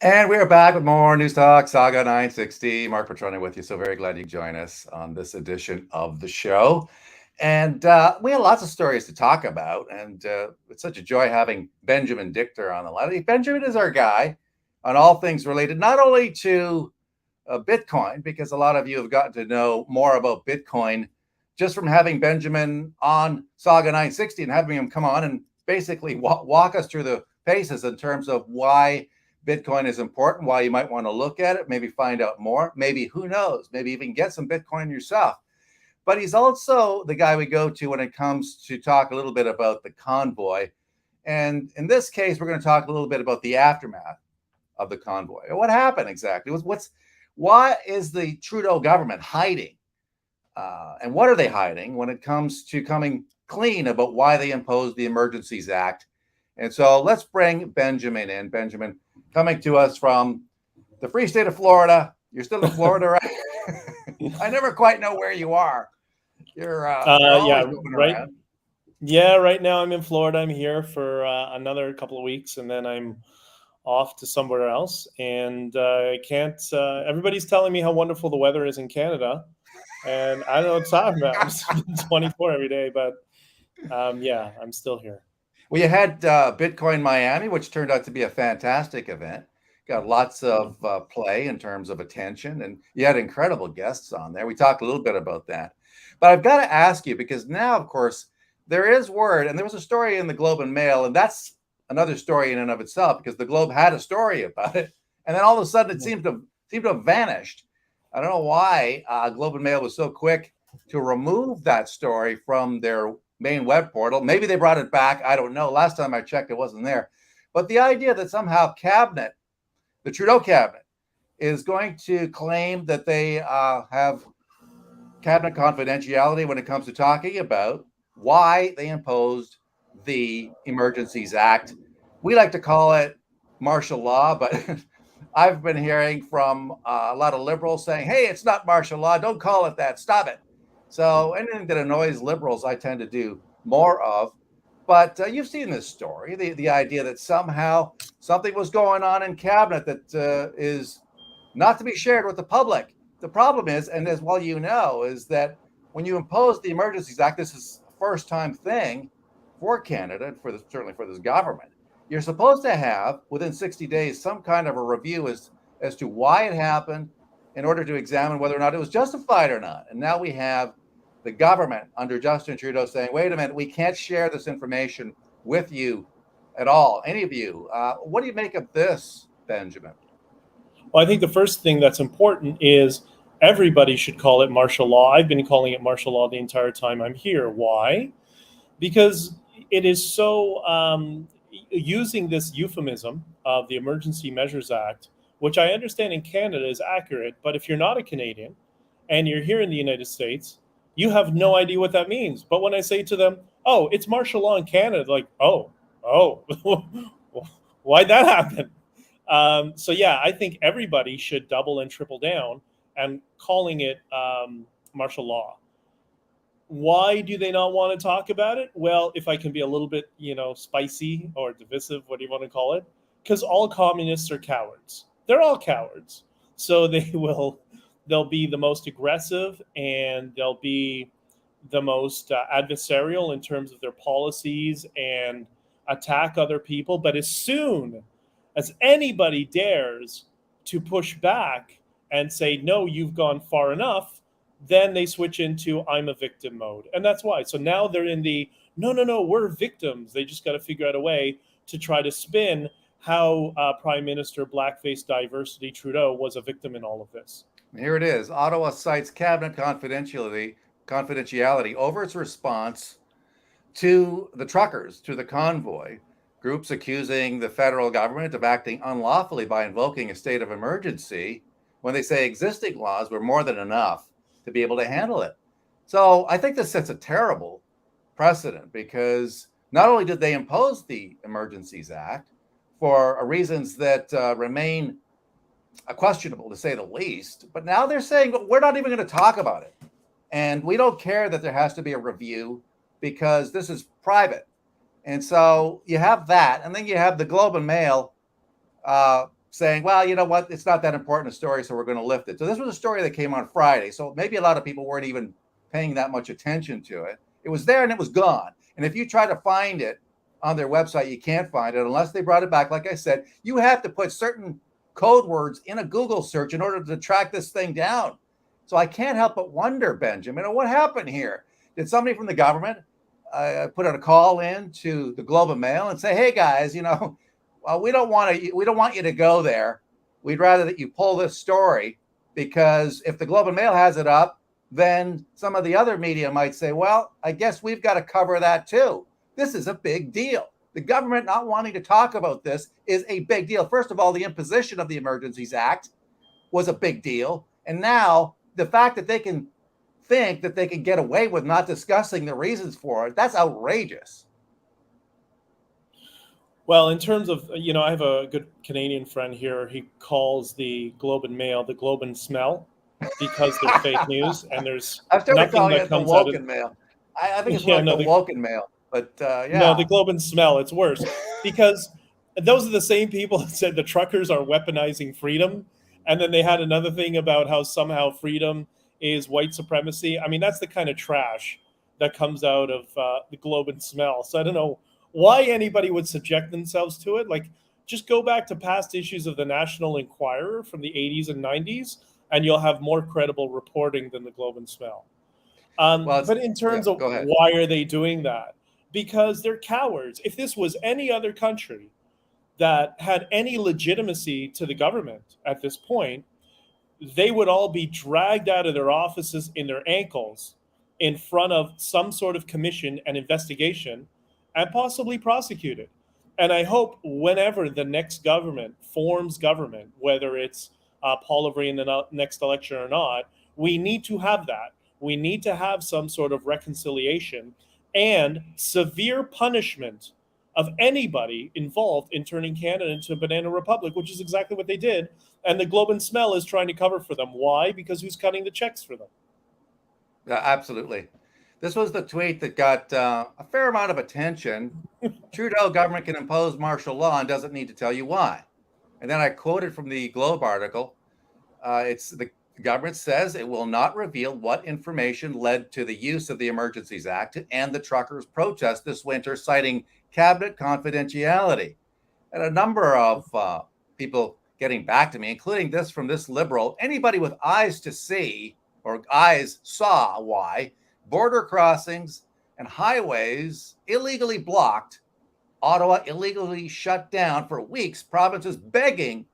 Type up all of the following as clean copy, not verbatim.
And we're back with more News Talk, Saga 960. Mark Petroni with you. So very glad you join us on this edition of the show. And we have lots of stories to talk about. And it's such a joy having Benjamin Dichter on the line. Benjamin is our guy on all things related, not only to Bitcoin, because a lot of you have gotten to know more about Bitcoin just from having Benjamin on Saga 960 and having him come on and basically walk us through the paces in terms of why Bitcoin is important, why you might want to look at it, maybe find out more, maybe who knows, maybe even get some Bitcoin yourself. But he's also the guy we go to when it comes to talk a little bit about the convoy. And in this case, we're going to talk a little bit about the aftermath of the convoy. What happened exactly? Why is the Trudeau government hiding? And what are they hiding when it comes to coming clean about why they imposed the Emergencies Act? And so let's bring Benjamin in. Benjamin, coming to us from the free state of Florida. You're still in Florida, right? I never quite know where you are. You're always moving around. Yeah, right now I'm in Florida. I'm here for another couple of weeks, and then I'm off to somewhere else. And I can't. Everybody's telling me how wonderful the weather is in Canada, and I don't know what to talk about. I'm spending 24 every day, but yeah, I'm still here. Well, you had Bitcoin Miami, which turned out to be a fantastic event. Got lots of play in terms of attention, and you had incredible guests on there. We talked a little bit about that. But I've got to ask you, because now, of course, there is word, and there was a story in the Globe and Mail, and that's another story in and of itself, because the Globe had a story about it, and then all of a sudden it seemed to have vanished. I don't know why Globe and Mail was so quick to remove that story from their main web portal. Maybe they brought it back. I don't know. Last time I checked, it wasn't there. But the idea that somehow the Trudeau cabinet, is going to claim that they have cabinet confidentiality when it comes to talking about why they imposed the Emergencies Act. We like to call it martial law, but I've been hearing from a lot of liberals saying, hey, it's not martial law. Don't call it that. Stop it. So anything that annoys liberals, I tend to do more of. But you've seen this story, the idea that somehow something was going on in cabinet that is not to be shared with the public. The problem is, and as well you know, is that when you impose the Emergencies Act, this is a first-time thing for Canada, and certainly for this government. You're supposed to have, within 60 days, some kind of a review as to why it happened in order to examine whether or not it was justified or not. And now we have the government under Justin Trudeau saying, wait a minute, we can't share this information with you at all, any of you. What do you make of this, Benjamin? Well, I think the first thing that's important is everybody should call it martial law. I've been calling it martial law the entire time I'm here. Why? Because it is so using this euphemism of the Emergency Measures Act, which I understand in Canada is accurate, but if you're not a Canadian and you're here in the United States, you have no idea what that means. But when I say to them, oh, it's martial law in Canada, like, oh, why'd that happen? So yeah, I think everybody should double and triple down and calling it martial law. Why do they not want to talk about it? Well, if I can be a little bit, spicy or divisive, what do you want to call it? Because all communists are cowards. They're all cowards. So they'll be the most aggressive, and they'll be the most adversarial in terms of their policies and attack other people. But as soon as anybody dares to push back and say, no, you've gone far enough, then they switch into I'm a victim mode. And that's why. So now they're in the no, we're victims. They just got to figure out a way to try to spin how Prime Minister Blackface Diversity Trudeau was a victim in all of this. Here it is. Ottawa cites cabinet confidentiality over its response to the truckers, to the convoy. Groups accusing the federal government of acting unlawfully by invoking a state of emergency when they say existing laws were more than enough to be able to handle it. So I think this sets a terrible precedent, because not only did they impose the Emergencies Act for reasons that remain questionable, to say the least, but now they're saying, well, we're not even going to talk about it. And we don't care that there has to be a review because this is private. And so you have that. And then you have the Globe and Mail saying, well, you know what, it's not that important a story, so we're going to lift it. So this was a story that came on Friday. So maybe a lot of people weren't even paying that much attention to it. It was there and it was gone. And if you try to find it on their website, you can't find it unless they brought it back. Like I said, you have to put certain code words in a Google search in order to track this thing down. So I can't help but wonder, Benjamin, what happened here? Did somebody from the government put out a call in to the Globe and Mail and say, hey guys, well, we don't want you to go there. We'd rather that you pull this story, because if the Globe and Mail has it up, then some of the other media might say, well, I guess we've got to cover that too. This is a big deal. The government not wanting to talk about this is a big deal. First of all, the imposition of the Emergencies Act was a big deal. And now the fact that they can think that they can get away with not discussing the reasons for it, that's outrageous. Well, in terms of, I have a good Canadian friend here. He calls the Globe and Mail the Globe and Smell, because they're fake news, and there's I've started nothing calling that it the comes out of. Woken Mail. I think it's more Yeah, like no, the Woken Mail, but no, yeah. the Globe and Smell. It's worse, because those are the same people that said the truckers are weaponizing freedom, and then they had another thing about how somehow freedom is white supremacy. I mean, that's the kind of trash that comes out of the Globe and Smell. So I don't know why anybody would subject themselves to it. Like, just go back to past issues of the National Enquirer from the 80s and 90s, and you'll have more credible reporting than the Globe and Smell. Well, But in yeah, terms of go ahead. why are they doing that? Because they're cowards. If this was any other country that had any legitimacy to the government at this point, they would all be dragged out of their offices in their ankles in front of some sort of commission and investigation, and possibly prosecuted. And I hope whenever the next government forms government, whether it's Paul Avery in the next election or not, we need to have that. We need to have some sort of reconciliation and severe punishment of anybody involved in turning Canada into a banana republic, which is exactly what they did. And the Globe and Smell is trying to cover for them. Why? Because who's cutting the checks for them? Yeah, absolutely. This was the tweet that got a fair amount of attention. Trudeau government can impose martial law and doesn't need to tell you why. And then I quoted from the Globe article. It's the government says it will not reveal what information led to the use of the Emergencies Act and the truckers' protest this winter, citing cabinet confidentiality. And a number of people getting back to me, including this from this liberal. Anybody with eyes to see, or eyes saw why border crossings and highways illegally blocked, Ottawa illegally shut down for weeks, provinces begging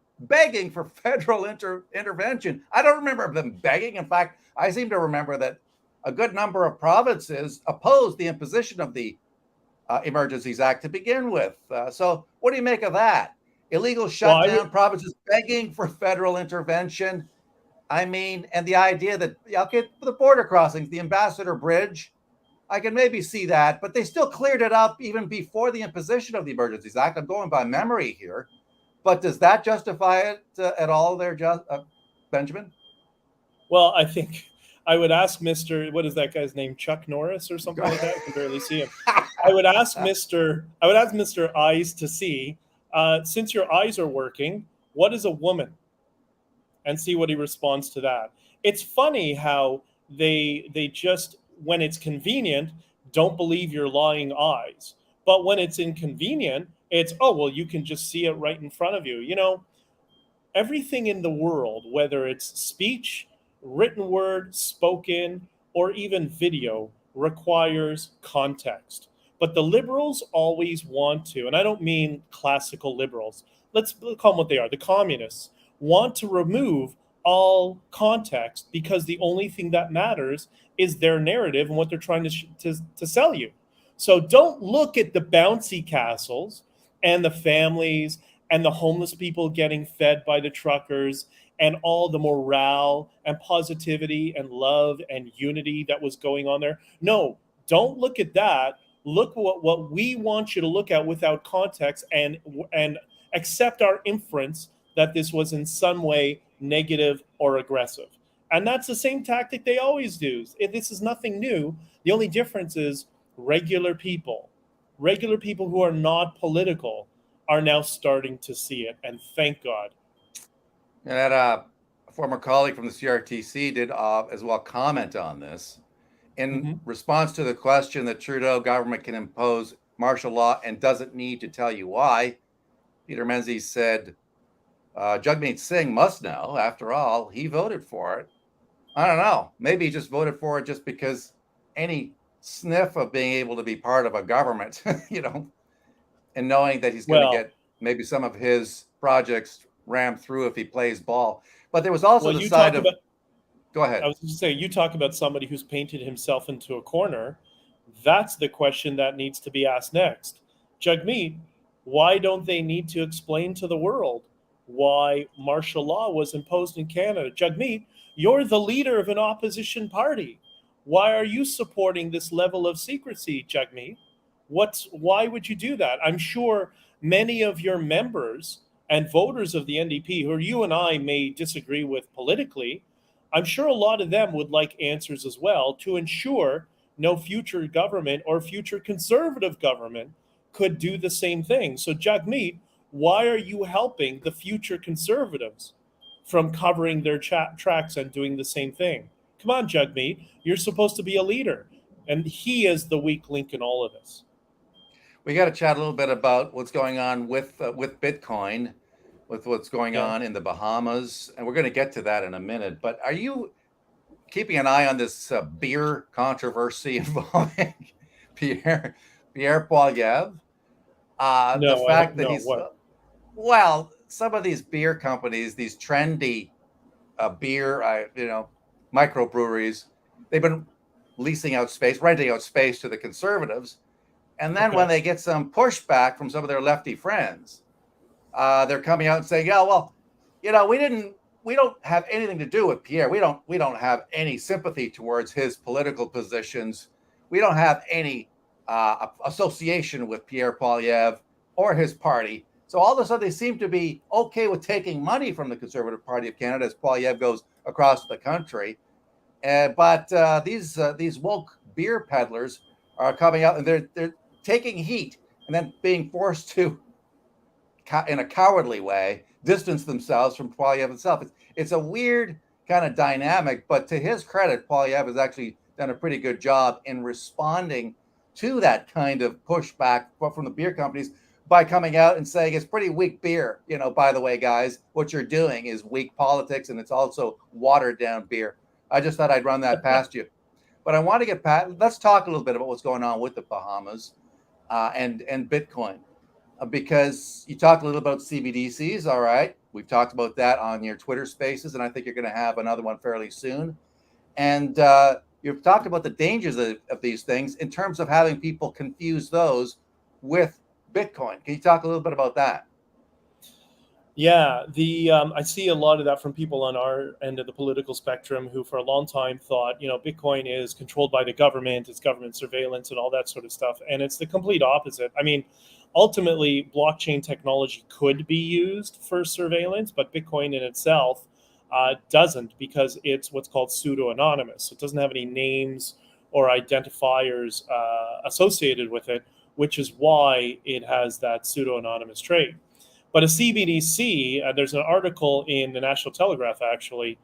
for federal intervention. I don't remember them begging. In fact, I seem to remember that a good number of provinces opposed the imposition of the Emergencies Act to begin with. So what do you make of that? Illegal shutdown, provinces begging for federal intervention. I mean, and the idea that, okay, the border crossings, the Ambassador Bridge, I can maybe see that, but they still cleared it up even before the imposition of the Emergencies Act. I'm going by memory here. But does that justify it at all there, Benjamin? Well, I think I would ask Mr. What is that guy's name? Chuck Norris or something like that? I can barely see him. I would ask Mr. Eyes to see, since your eyes are working, what is a woman? And see what he responds to that. It's funny how they just, when it's convenient, don't believe your lying eyes. But when it's inconvenient, it's, oh, well, you can just see it right in front of you. Everything in the world, whether it's speech, written word, spoken, or even video, requires context. But the liberals always want to, and I don't mean classical liberals, let's call them what they are, the communists, want to remove all context because the only thing that matters is their narrative and what they're trying to sell you. So don't look at the bouncy castles and the families and the homeless people getting fed by the truckers and all the morale and positivity and love and unity that was going on there. No, don't look at that. Look what we want you to look at without context, and accept our inference that this was in some way negative or aggressive. And that's the same tactic they always do. This is nothing new. The only difference is regular people who are not political, are now starting to see it. And thank God. And that a former colleague from the CRTC did as well comment on this in Hmm. response to the question that Trudeau government can impose martial law and doesn't need to tell you why. Peter Menzies said, Jagmeet Singh must know. After all, he voted for it. I don't know. Maybe he just voted for it just because any sniff of being able to be part of a government, and knowing that he's going to Well, get maybe some of his projects rammed through if he plays ball. But there was also well, the you side talk of, about. go I ahead. was going to say, you talk about somebody who's painted himself into a corner. That's the question that needs to be asked next. Jagmeet, why don't they need to explain to the world why martial law was imposed in Canada? Jagmeet, you're the leader of an opposition party. Why are you supporting this level of secrecy, Jagmeet? Why would you do that? I'm sure many of your members and voters of the NDP, who you and I may disagree with politically, I'm sure a lot of them would like answers as well to ensure no future government or future conservative government could do the same thing. So, Jagmeet, why are you helping the future conservatives from covering their tracks and doing the same thing? Come on, Jagmeet, you're supposed to be a leader. And he is the weak link in all of this. We got to chat a little bit about what's going on with Bitcoin, with what's going Yeah. on in the Bahamas, and we're going to get to that in a minute. But are you keeping an eye on this beer controversy involving Pierre Pierre Poilievre? The No, I fact don't that know he's what. well, some of these beer companies, these trendy beer, microbreweries, they've been leasing out space, renting out space to the conservatives. And then when Okay. they get some pushback from some of their lefty friends, they're coming out and saying, "Yeah, well, we don't have anything to do with Pierre. We don't have any sympathy towards his political positions. We don't have any association with Pierre Poilievre or his party." So all of a sudden, they seem to be okay with taking money from the Conservative Party of Canada as Poilievre goes across the country. But these woke beer peddlers are coming out and they're taking heat and then being forced to, in a cowardly way, distance themselves from Poilievre himself. It's a weird kind of dynamic, but to his credit, Poilievre has actually done a pretty good job in responding to that kind of pushback from the beer companies by coming out and saying it's pretty weak beer. By the way, guys, what you're doing is weak politics and it's also watered down beer. I just thought I'd run that past you. But I want to get Pat. Let's talk a little bit about what's going on with the Bahamas and Bitcoin, because you talked a little about CBDCs. All right, we've talked about that on your Twitter Spaces, and I think you're going to have another one fairly soon. And you've talked about the dangers of these things in terms of having people confuse those with Bitcoin. Can you talk a little bit about that? Yeah, the I see a lot of that from people on our end of the political spectrum who, for a long time, thought Bitcoin is controlled by the government, it's government surveillance, and all that sort of stuff. And it's the complete opposite. I mean, ultimately, blockchain technology could be used for surveillance, but Bitcoin in itself doesn't, because it's what's called pseudo anonymous. It doesn't have any names or identifiers associated with it, which is why it has that pseudo anonymous trait. But a CBDC, there's an article in the National Telegraph actually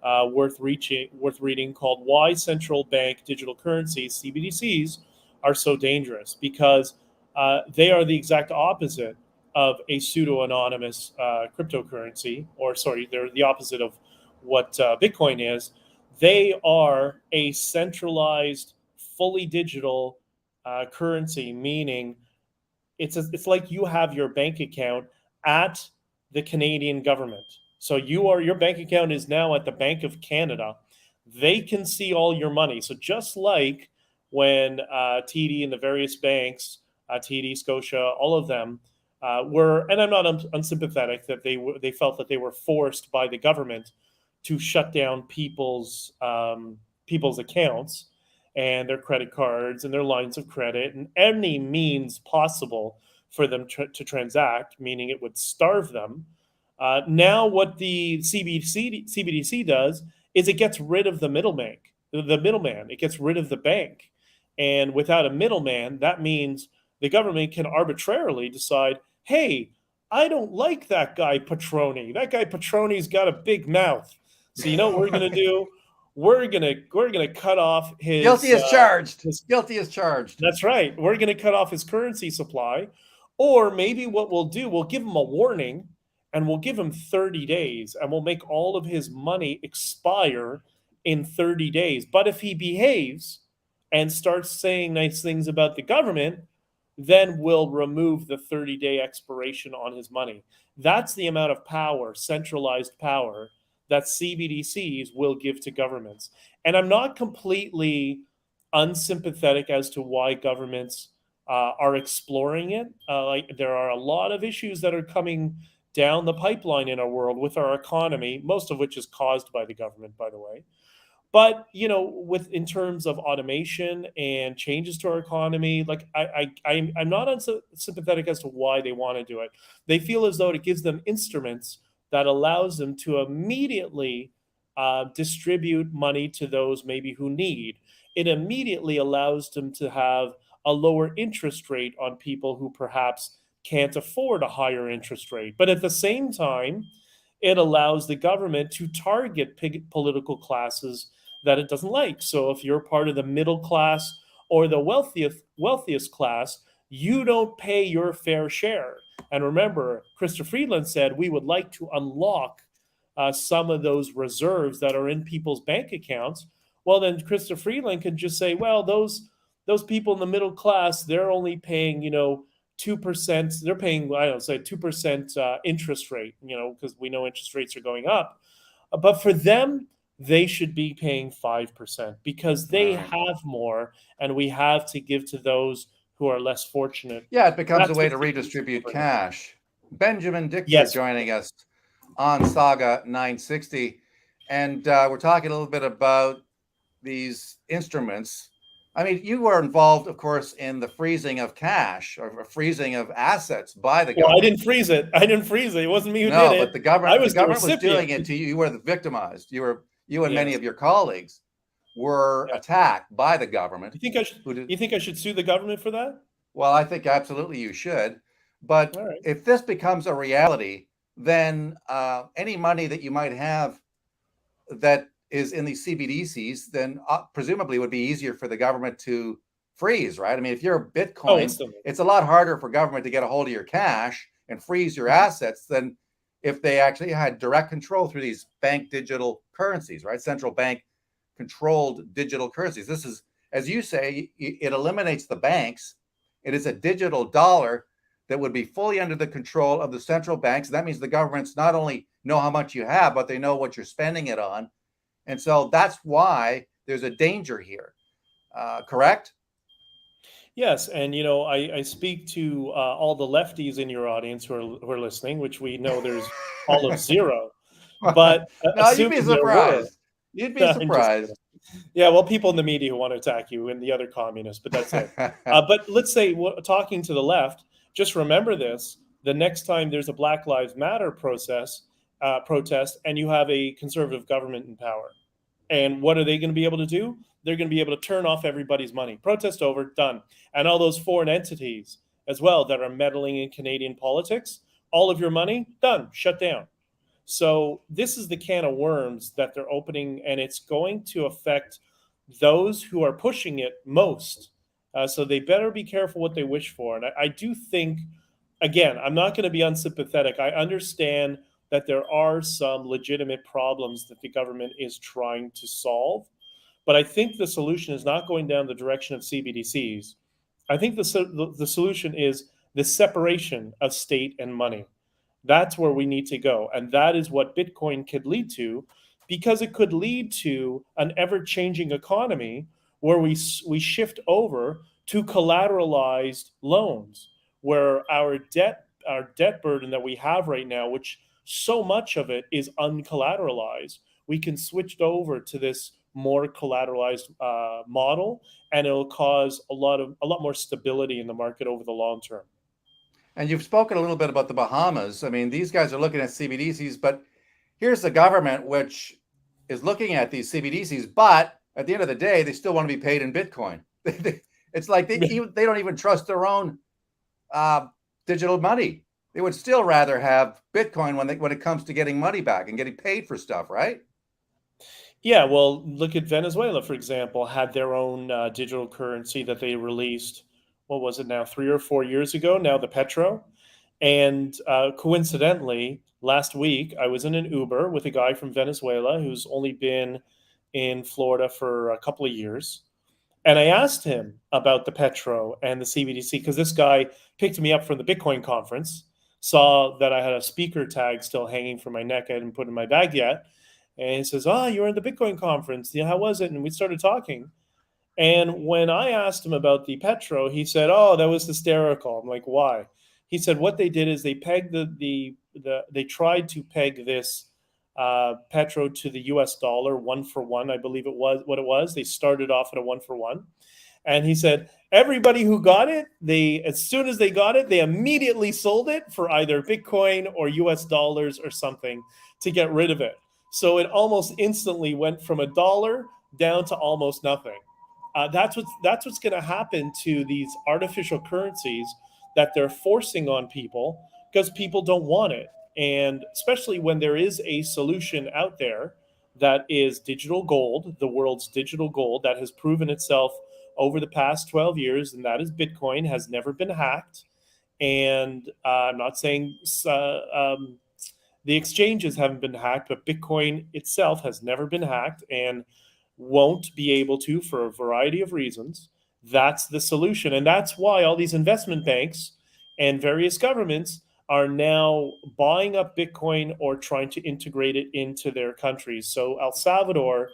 worth reading, called "Why Central Bank Digital Currencies (CBDCs) Are So Dangerous," because they are the exact opposite of a pseudo anonymous cryptocurrency, or sorry, they're the opposite of what Bitcoin is. They are a centralized, fully digital currency, meaning it's like you have your bank account at the Canadian government. So your bank account is now at the Bank of Canada. They can see all your money. So just like when TD and the various banks, TD, Scotia, all of them were, and I'm not unsympathetic that they felt that they were forced by the government to shut down people's accounts and their credit cards and their lines of credit and any means possible for them to transact, meaning it would starve them. Now, what the CBDC does is it gets rid of the middleman. The middleman. It gets rid of the bank, and without a middleman, that means the government can arbitrarily decide, "Hey, I don't like that guy Petroni. That guy Petroni's got a big mouth. So you know what we're gonna do? We're gonna cut off Guilty as charged. his Guilty as charged. that's right. We're going to cut off his currency supply. Or maybe what we'll do, we'll give him a warning and we'll give him 30 days and we'll make all of his money expire in 30 days. But if he behaves and starts saying nice things about the government, then we'll remove the 30-day expiration on his money. That's the amount of power, centralized power, that CBDCs will give to governments. And I'm not completely unsympathetic as to why governments are exploring it. Like there are a lot of issues that are coming down the pipeline in our world with our economy, most of which is caused by the government, by the way. But with in terms of automation and changes to our economy, like I'm not unsympathetic as to why they want to do it. They feel as though it gives them instruments that allows them to immediately distribute money to those maybe who need. It immediately allows them to have a lower interest rate on people who perhaps can't afford a higher interest rate. But at the same time, it allows the government to target political classes that it doesn't like. So if you're part of the middle class or the wealthiest class, you don't pay your fair share. And remember, Christopher Friedland said we would like to unlock some of those reserves that are in people's bank accounts. Well, then Christopher Friedland can just say, well, those people in the middle class, they're only paying 2%. They're paying, I don't say 2% interest rate, because we know interest rates are going up. But for them, they should be paying 5% because they have more, and we have to give to those who are less fortunate. Yeah, it becomes a That's way what to CBDCs redistribute are. cash. Benjamin Dichter Yes. joining us on Saga 960. And we're talking a little bit about these instruments. I mean, you were involved, of course, in the freezing of cash or freezing of assets by the Well, government. I didn't freeze it. It wasn't me who did No, it. but the government, I was the government was recipient. doing it to you. You were the victimized. You and many Yes. of your colleagues were Yeah. attacked by the government. You think I should sue the government for that? Well, I think absolutely you should. But All right. if this becomes a reality, then any money that you might have that is in these CBDCs, then presumably would be easier for the government to freeze, right? I mean, if you're Bitcoin, Instantly. it's a lot harder for government to get a hold of your cash and freeze your assets than if they actually had direct control through these bank digital currencies, right? Central bank controlled digital currencies. This is, as you say, it eliminates the banks. It is a digital dollar that would be fully under the control of the central banks. That means the governments not only know how much you have, but they know what you're spending it on. And so that's why there's a danger here. Correct? Yes, and I speak to all the lefties in your audience who are listening, which we know there's all of zero. But no, you'd be assuming there were, surprised. You'd be surprised. Yeah, well, people in the media who want to attack you and the other communists, but that's it. But let's say, talking to the left, just remember this: the next time there's a Black Lives Matter protest, and you have a conservative government in power, and what are they going to be able to do? They're going to be able to turn off everybody's money. Protest over, done. And all those foreign entities as well that are meddling in Canadian politics, all of your money, done, shut down. So this is the can of worms that they're opening, and it's going to affect those who are pushing it most. So they better be careful what they wish for. And I do think, again, I'm not going to be unsympathetic. I understand that there are some legitimate problems that the government is trying to solve. But I think the solution is not going down the direction of CBDCs. I think the solution is the separation of state and money. That's where we need to go. And that is what Bitcoin could lead to, because it could lead to an ever-changing economy where we shift over to collateralized loans, where our debt burden that we have right now, which so much of it is uncollateralized, we can switch over to this more collateralized model, and it'll cause a lot more stability in the market over the long term. And you've spoken a little bit about the Bahamas. I mean, these guys are looking at CBDCs, but here's the government which is looking at these CBDCs, but at the end of the day, they still want to be paid in Bitcoin. It's like they don't even trust their own digital money. they would still rather have Bitcoin when it comes to getting money back and getting paid for stuff, right? Yeah, well, look at Venezuela, for example, had their own digital currency that they released. What was it now, 3 or 4 years ago? Now the Petro. And coincidentally, last week I was in an Uber with a guy from Venezuela who's only been in Florida for a couple of years. And I asked him about the Petro and the CBDC because this guy picked me up from the Bitcoin conference, saw that I had a speaker tag still hanging from my neck. I hadn't put it in my bag yet. And he says, "Oh, you were at the Bitcoin conference. Yeah, how was it?" And we started talking. And when I asked him about the Petro, he said, "Oh, that was hysterical." I'm like, "Why?" He said, "What they did is they pegged they tried to peg this Petro to the U.S. dollar 1 for 1, I believe it was what it was. They started off at a 1 for 1." And he said, everybody who got it, they as soon as they got it, they immediately sold it for either Bitcoin or US dollars or something to get rid of it. So it almost instantly went from a dollar down to almost nothing. That's what's going to happen to these artificial currencies that they're forcing on people because people don't want it, and especially when there is a solution out there that is digital gold, the world's digital gold that has proven itself over the past 12 years, and that is Bitcoin has never been hacked. And I'm not saying the exchanges haven't been hacked, but Bitcoin itself has never been hacked and won't be able to for a variety of reasons. That's the solution. And that's why all these investment banks and various governments are now buying up Bitcoin or trying to integrate it into their countries. So, El Salvador,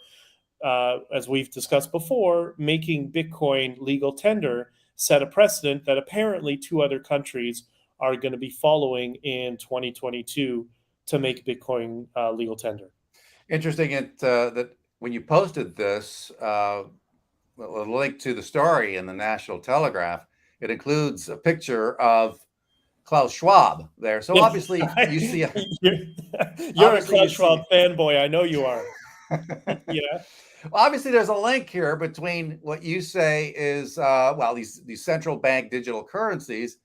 as we've discussed before, making Bitcoin legal tender set a precedent that apparently two other countries are going to be following in 2022 to make Bitcoin legal tender. Interesting that when you posted this, a link to the story in the National Telegraph, it includes a picture of Klaus Schwab there. So obviously you see, you're, you're a obviously you Klaus Schwab see, fanboy. I know you are. Yeah. well, obviously there's a link here between what you say is well these central bank digital currencies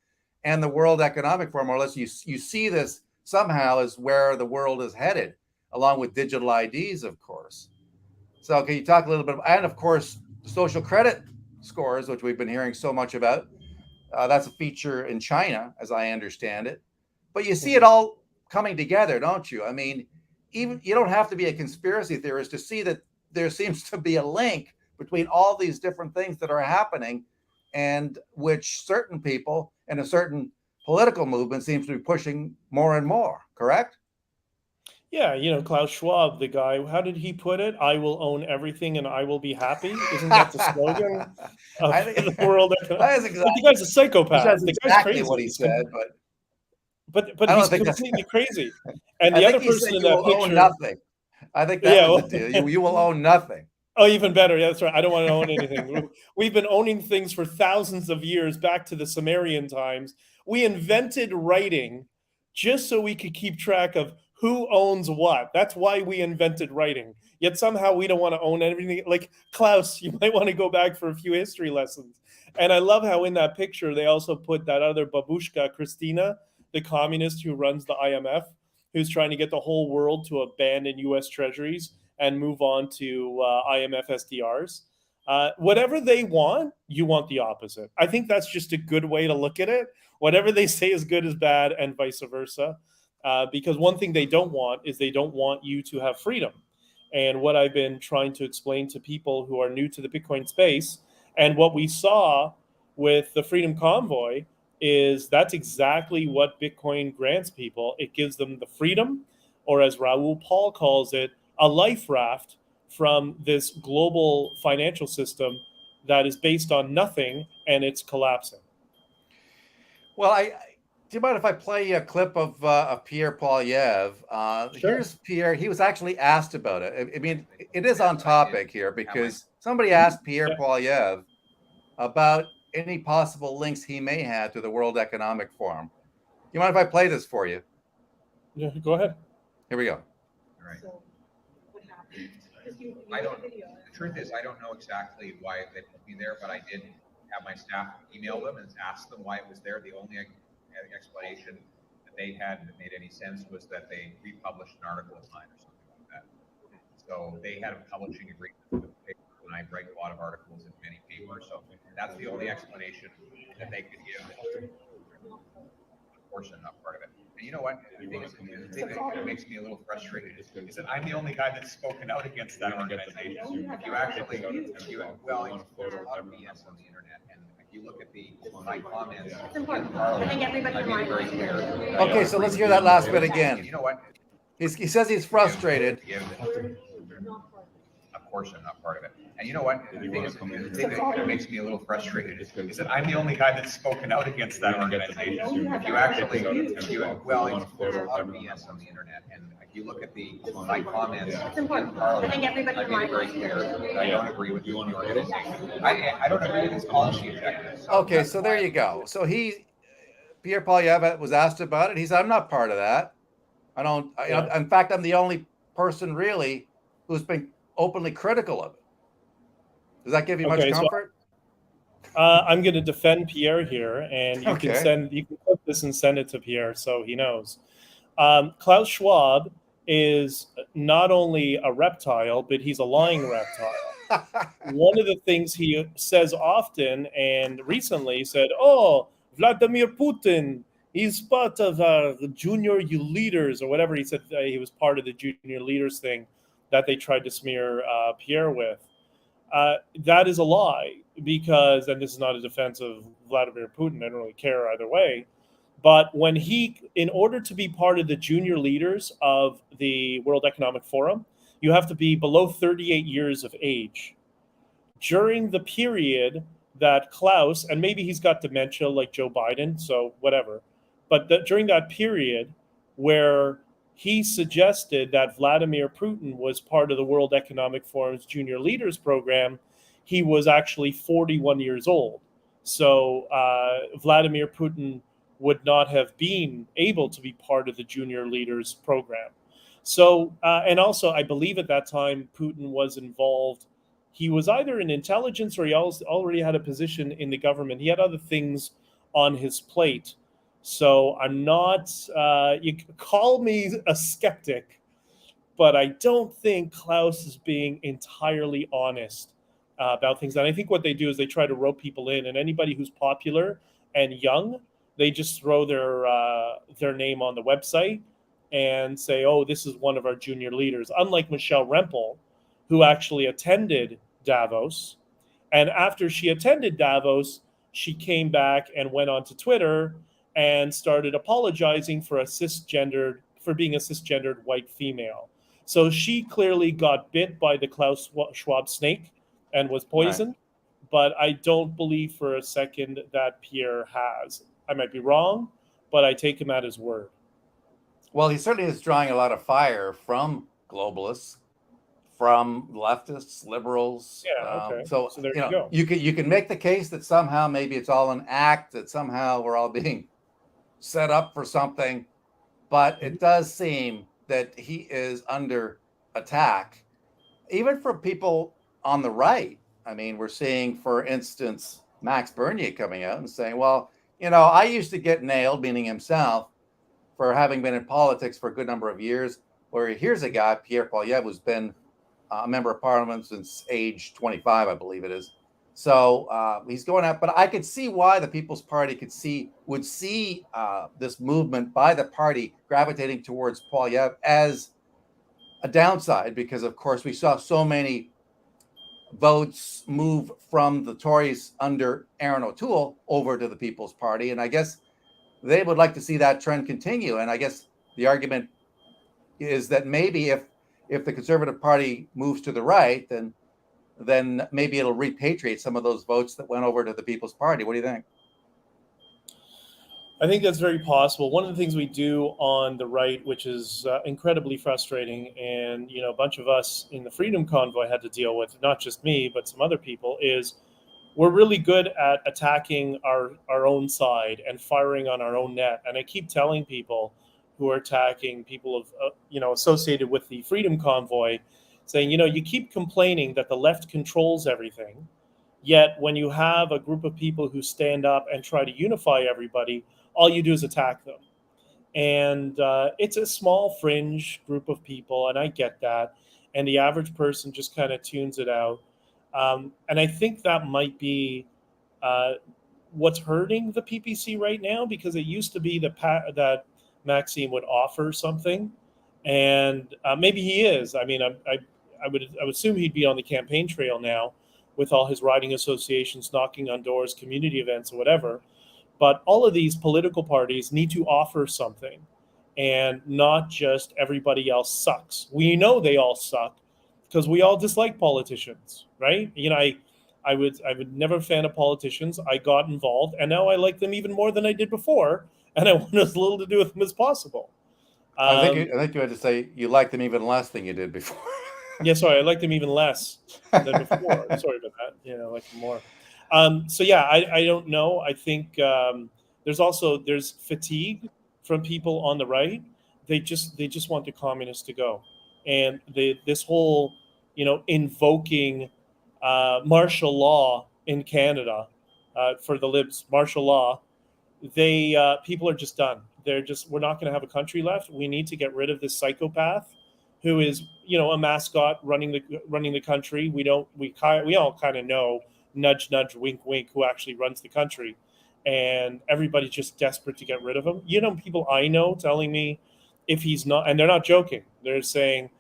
and the World Economic Forum. Or less, you see this somehow as where the world is headed, along with digital IDs, of course. So can you talk a little bit, and of course, social credit scores, which we've been hearing so much about? That's a feature in China, as I understand it. But you see it Mhm. all coming together, don't you? I mean, even you don't have to be a conspiracy theorist to see that there seems to be a link between all these different things that are happening, and which certain people and a certain political movement seems to be pushing more and more. Correct? Yeah, Klaus Schwab, the guy, how did he put it? I will own everything and I will be happy. Isn't that the slogan I of think the world? that is But the exactly. guy's a I'm not sure psychopath. that's The guy's exactly what crazy. he said, but But I he's don't think that's. completely crazy. And I the think other he said person in you that will own picture, nothing. I think that yeah, was the well, deal. You will own nothing. oh, even better. Yeah, that's right. I don't want to own anything. We've been owning things for thousands of years, back to the Sumerian times. We invented writing just so we could keep track of who owns what. That's why we invented writing. Yet somehow we don't want to own everything. Like Klaus, you might want to go back for a few history lessons. And I love how in that picture they also put that other babushka, Christina, the communist who runs the IMF, who's trying to get the whole world to abandon US treasuries and move on to IMF SDRs. Whatever they want, you want the opposite. I think that's just a good way to look at it. Whatever they say is good is bad, and vice versa. Because one thing they don't want is they don't want you to have freedom. And what I've been trying to explain to people who are new to the Bitcoin space, and what we saw with the Freedom Convoy, is that's exactly what Bitcoin grants people. It gives them the freedom, or as Raoul Paul calls it, a life raft from this global financial system that is based on nothing and it's collapsing. Well, do you mind if I play a clip of Pierre Poilievre? Sure. Here's Pierre. He was actually asked about it. I mean, it is on topic here because somebody asked Pierre Yeah. Poilievre about any possible links he may have to the World Economic Forum. Do you mind if I play this for you? Yeah. Go ahead. Here we go. Right. I don't. The truth is, I don't know exactly why they put me there, but I did have my staff email them and ask them why it was there. The only explanation that they had that made any sense was that they republished an article of mine or something like that. So they had a publishing agreement with the paper, and I write a lot of articles in many papers. So that's the only explanation that they could give. Portion, not part of it. And you know what? The thing that makes me a little frustrated is that I'm the only guy that's spoken out against that organization. If you actually, well, there's a lot of BS on the internet, and if you look at my comments, I think everybody made very clear. Okay, so let's hear that last bit again. You know what? He says he's frustrated. A portion, not part of it. And you know what? The thing that makes me a little frustrated is that I'm the only guy that's spoken out against that organization. If you actually, well, there's a lot of BS on the internet, and if you look at my comments, I think everybody made very clear that I don't agree with the organization. I don't agree with his policy objectives. Okay, so there you go. So Pierre Poilievre was asked about it. He said, "I'm not part of that. In fact, I'm the only person really who's been openly critical of it." Does that give you much comfort? So, I'm going to defend Pierre here, and you can clip this and send it to Pierre so he knows. Klaus Schwab is not only a reptile, but he's a lying reptile. One of the things he says often, and recently said, "Oh, Vladimir Putin, he's part of our junior leaders," or whatever he said. He was part of the junior leaders thing that they tried to smear Pierre with. That is a lie, because, and this is not a defense of Vladimir Putin, I don't really care either way, but when in order to be part of the junior leaders of the World Economic Forum, you have to be below 38 years of age. During the period that Klaus, and maybe he's got dementia like Joe Biden, so whatever, but during that period where he suggested that Vladimir Putin was part of the World Economic Forum's Junior Leaders Program, he was actually 41 years old. So Vladimir Putin would not have been able to be part of the Junior Leaders Program. So, and also, I believe at that time, Putin was involved. He was either in intelligence or he already had a position in the government. He had other things on his plate. So I'm not, you can call me a skeptic, but I don't think Klaus is being entirely honest about things. And I think what they do is they try to rope people in, and anybody who's popular and young, they just throw their name on the website and say, "Oh, this is one of our junior leaders." Unlike Michelle Rempel, who actually attended Davos. And after she attended Davos, she came back and went onto Twitter and started apologizing for being a cisgendered white female. So she clearly got bit by the Klaus Schwab snake and was poisoned. Right. But I don't believe for a second that Pierre has. I might be wrong, but I take him at his word. Well, he certainly is drawing a lot of fire from globalists, from leftists, liberals. Yeah, okay. So there you go. You can make the case that somehow maybe it's all an act, that somehow we're all being set up for something, but it does seem that he is under attack, even from people on the right. I mean, we're seeing, for instance, Max Bernier coming out and saying, "Well, I used to get nailed," meaning himself, for having been in politics for a good number of years, where here's a guy, Pierre Poilievre, who's been a member of parliament since age 25, I believe it is. So he's going out, but I could see why the People's Party would see this movement by the party gravitating towards Poilievre as a downside, because of course we saw so many votes move from the Tories under Aaron O'Toole over to the People's Party, and I guess they would like to see that trend continue. And I guess the argument is that maybe if the Conservative Party moves to the right, then maybe it'll repatriate some of those votes that went over to the People's Party. What do you think? I think that's very possible. One of the things we do on the right, which is incredibly frustrating, and a bunch of us in the Freedom Convoy had to deal with, not just me, but some other people, is we're really good at attacking our own side and firing on our own net. And I keep telling people who are attacking people associated with the Freedom Convoy, saying, you keep complaining that the left controls everything, yet when you have a group of people who stand up and try to unify everybody, all you do is attack them. And it's a small fringe group of people, and I get that. And the average person just kind of tunes it out. And I think that might be uh, what's hurting the PPC right now, because it used to be that Maxime would offer something, and maybe he is. I mean, I would assume he'd be on the campaign trail now, with all his riding associations knocking on doors, community events, or whatever. But all of these political parties need to offer something, and not just everybody else sucks. We know they all suck because we all dislike politicians, right? I would never fan of politicians. I got involved, and now I like them even more than I did before, and I want as little to do with them as possible. I think Um, I think you had to say you like them even less than you did before. yeah, sorry, I like them even less than before. Sorry about that. Yeah, I like them more. So yeah, I don't know. I think there's fatigue from people on the right. They just want the communists to go, and this whole invoking martial law in Canada for the libs, martial law. They People are just done. We're not going to have a country left. We need to get rid of this psychopath who is a mascot running the country. We all kind of know, nudge nudge, wink wink, who actually runs the country, and everybody's just desperate to get rid of him. People I know telling me, if he's not, and they're not joking, they're saying,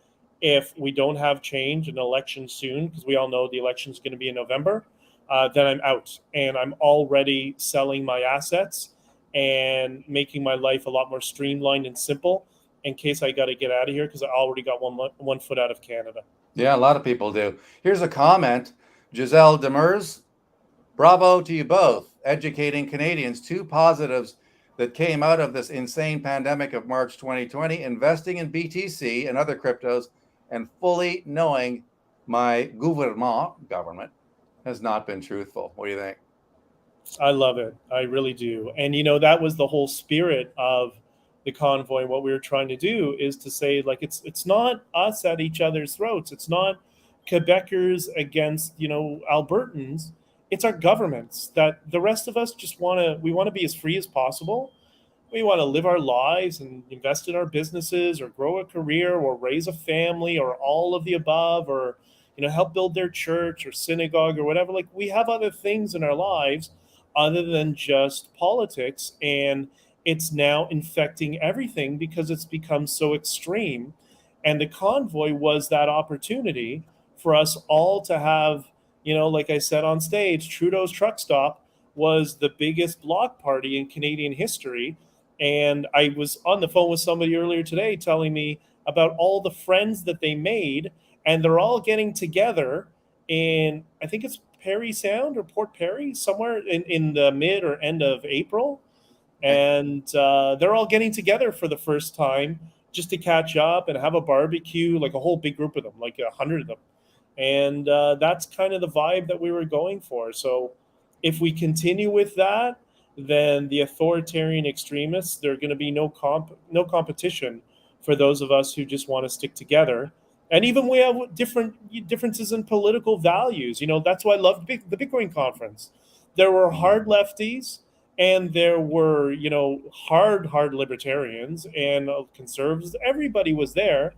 if we don't have change in election soon, because we all know the election is going to be in November, then I'm out, and I'm already selling my assets and making my life a lot more streamlined and simple, in case I got to get out of here, because I already got one foot out of Canada. Yeah, a lot of people do. Here's a comment. Giselle Demers, bravo to you both, educating Canadians. Two positives that came out of this insane pandemic of March 2020, investing in BTC and other cryptos, and fully knowing my government has not been truthful. What do you think? I love it. I really do. And that was the whole spirit of the convoy. What we were trying to do is to say, like, it's not us at each other's throats. It's not Quebecers against Albertans. It's our governments, that the rest of us just want to be as free as possible. We want to live our lives and invest in our businesses, or grow a career, or raise a family, or all of the above, or help build their church or synagogue or whatever. Like, we have other things in our lives other than just politics, and it's now infecting everything because it's become so extreme. And the convoy was that opportunity for us all to have, like I said on stage, Trudeau's truck stop was the biggest block party in Canadian history. And I was on the phone with somebody earlier today telling me about all the friends that they made, and they're all getting together in, I think it's Perry Sound or Port Perry, somewhere in the mid or end of April. And they're all getting together for the first time, just to catch up and have a barbecue, like a whole big group of them, like 100 of them. And that's kind of the vibe that we were going for. So if we continue with that, then the authoritarian extremists, there are going to be no competition for those of us who just want to stick together. And even we have differences in political values. That's why I loved the Bitcoin conference. There were hard lefties, and there were hard libertarians and conservatives. Everybody was there.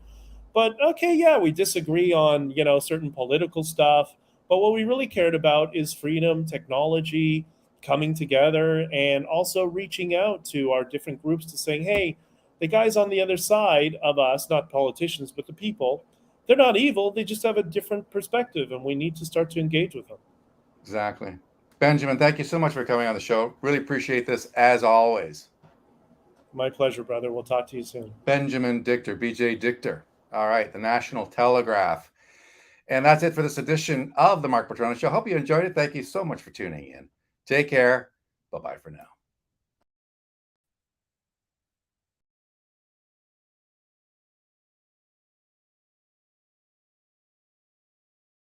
But okay, yeah, we disagree on certain political stuff, but what we really cared about is freedom, technology, coming together, and also reaching out to our different groups to saying, hey, the guys on the other side of us, not politicians, but the people, they're not evil. They just have a different perspective, and we need to start to engage with them. Exactly. Benjamin, thank you so much for coming on the show. Really appreciate this, as always. My pleasure, brother. We'll talk to you soon. Benjamin Dichter, BJ Dichter. All right, the National Telegraph. And that's it for this edition of the Mark Patrono Show. Hope you enjoyed it. Thank you so much for tuning in. Take care. Bye-bye for now.